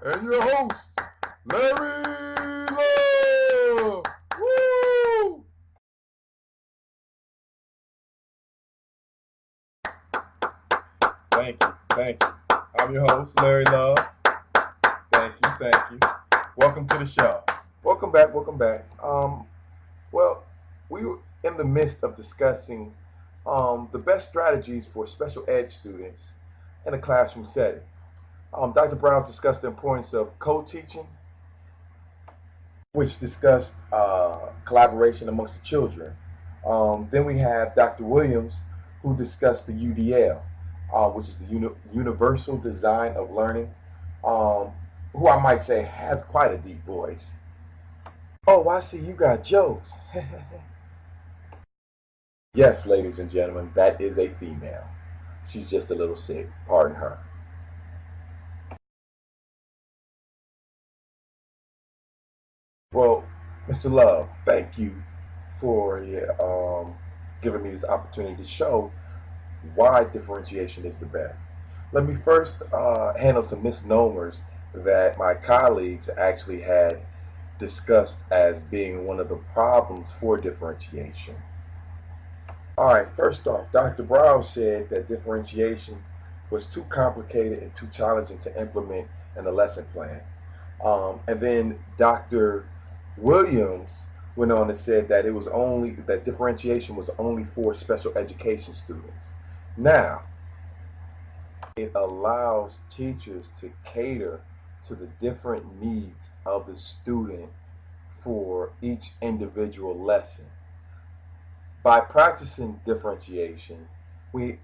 and your host, Larry Love. Woo! Thank you. I'm your host, Larry Love. Thank you. Welcome to the show. Welcome back. Well, we were in the midst of discussing the best strategies for special ed students in a classroom setting. Dr. Browns discussed the importance of co-teaching, which discussed collaboration amongst the children. Then we have Dr. Williams, who discussed the UDL, which is the Universal Design of Learning, who I might say has quite a deep voice. Oh, I see you got jokes. Yes, ladies and gentlemen, that is a female. She's just a little sick. Pardon her. Well, Mr. Love, thank you for giving me this opportunity to show why differentiation is the best. Let me first handle some misnomers that my colleagues actually had discussed as being one of the problems for differentiation. All right, first off, Dr. Brown said that differentiation was too complicated and too challenging to implement in a lesson plan. And then Dr. Williams went on and said that that differentiation was only for special education students. Now, it allows teachers to cater to the different needs of the student for each individual lesson. By practicing differentiation, we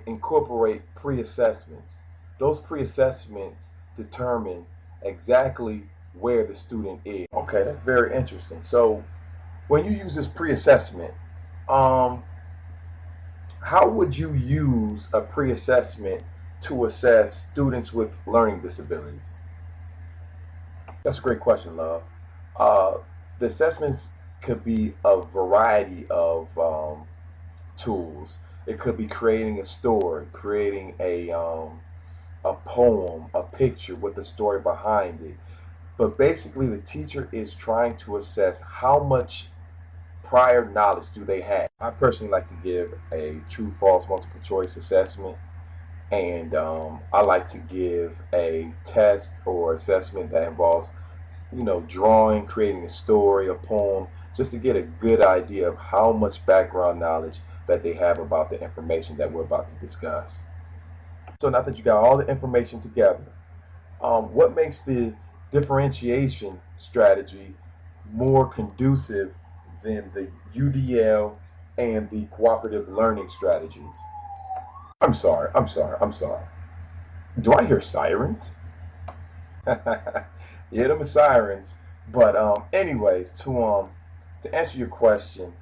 incorporate pre-assessments. Those pre-assessments determine exactly where the student is. Okay, that's very interesting. So when you use this pre-assessment, how would you use a pre-assessment to assess students with learning disabilities? That's a great question, Love. The assessments could be a variety of tools. It could be creating a story, creating a poem, a picture with a story behind it. But basically, the teacher is trying to assess how much prior knowledge do they have. I personally like to give a true-false multiple choice assessment, and I like to give a test or assessment that involves, drawing, creating a story, a poem, just to get a good idea of how much background knowledge that they have about the information that we're about to discuss. So now that you got all the information together, what makes the differentiation strategy more conducive than the UDL and the cooperative learning strategies? I'm sorry. Do I hear sirens? Yeah, them are sirens. But anyways, to answer your question,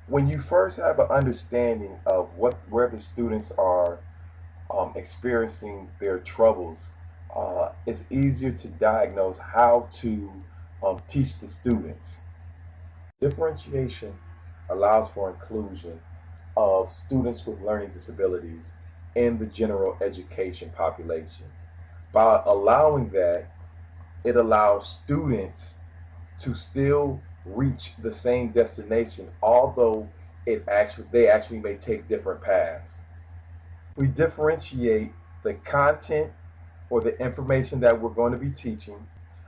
when you first have an understanding of where the students are experiencing their troubles, it's easier to diagnose how to teach the students. Differentiation allows for inclusion of students with learning disabilities in the general education population. By allowing that, it allows students to still reach the same destination, although they actually may take different paths. We differentiate the content or the information that we're going to be teaching,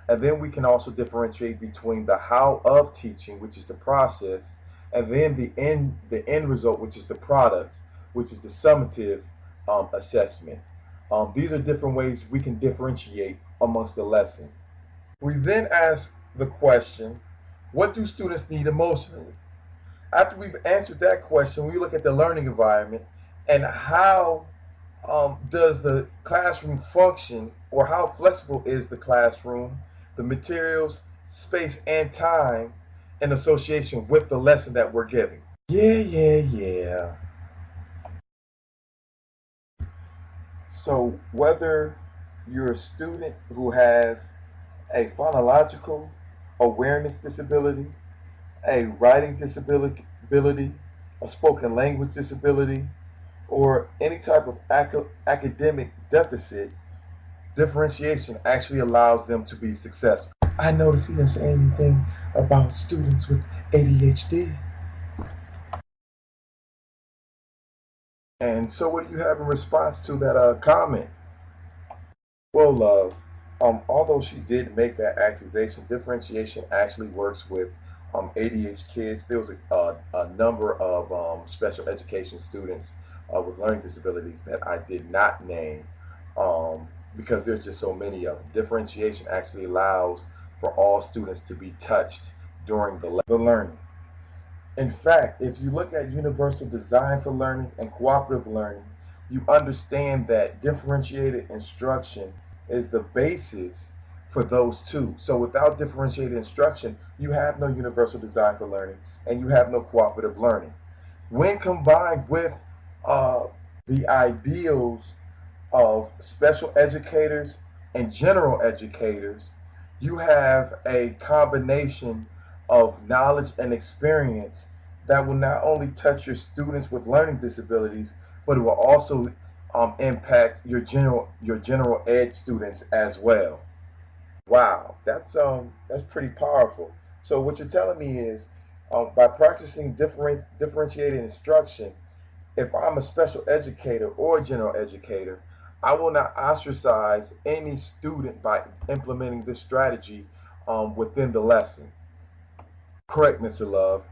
and then we can also differentiate between the how of teaching, which is the process, and then the end result, which is the product, which is the summative assessment. These are different ways we can differentiate amongst the lesson. We then ask the question, what do students need emotionally? After we've answered that question, we look at the learning environment and how does the classroom function, or how flexible is the classroom, the materials, space, and time in association with the lesson that we're giving. Yeah. So whether you're a student who has a phonological awareness disability, a writing disability, a spoken language disability, or any type of academic deficit, Differentiation actually allows them to be successful. I noticed he didn't say anything about students with ADHD. And so, what do you have in response to that comment? Well, love, although she did make that accusation, differentiation actually works with ADHD kids. There was a number of special education students with learning disabilities that I did not name because there's just so many of them. Differentiation actually allows for all students to be touched during the learning. In fact, if you look at universal design for learning and cooperative learning, you understand that differentiated instruction is the basis for those two. So without differentiated instruction, you have no universal design for learning and you have no cooperative learning. When combined with uh, the ideals of special educators and general educators, you have a combination of knowledge and experience that will not only touch your students with learning disabilities, but it will also impact your general ed students as well. Wow, that's pretty powerful. So what you're telling me is, by practicing differentiated instruction, if I'm a special educator or a general educator, I will not ostracize any student by implementing this strategy within the lesson. Correct, Mr. Love.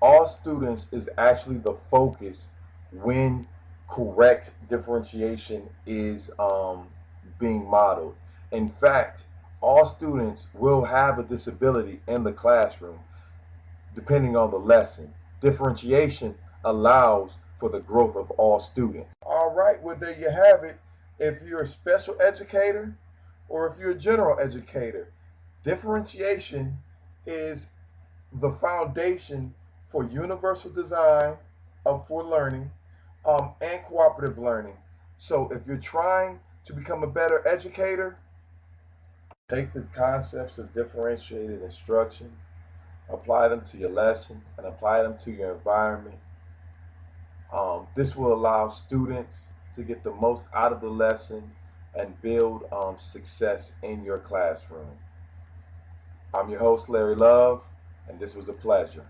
All students is actually the focus when correct differentiation is being modeled. In fact, all students will have a disability in the classroom depending on the lesson. Differentiation allows for the growth of all students. All right, well, there you have it. If you're a special educator or if you're a general educator, differentiation is the foundation for universal design for learning and cooperative learning. So if you're trying to become a better educator, take the concepts of differentiated instruction, apply them to your lesson, and apply them to your environment. This will allow students to get the most out of the lesson and build success in your classroom. I'm your host, Larry Love, and this was a pleasure.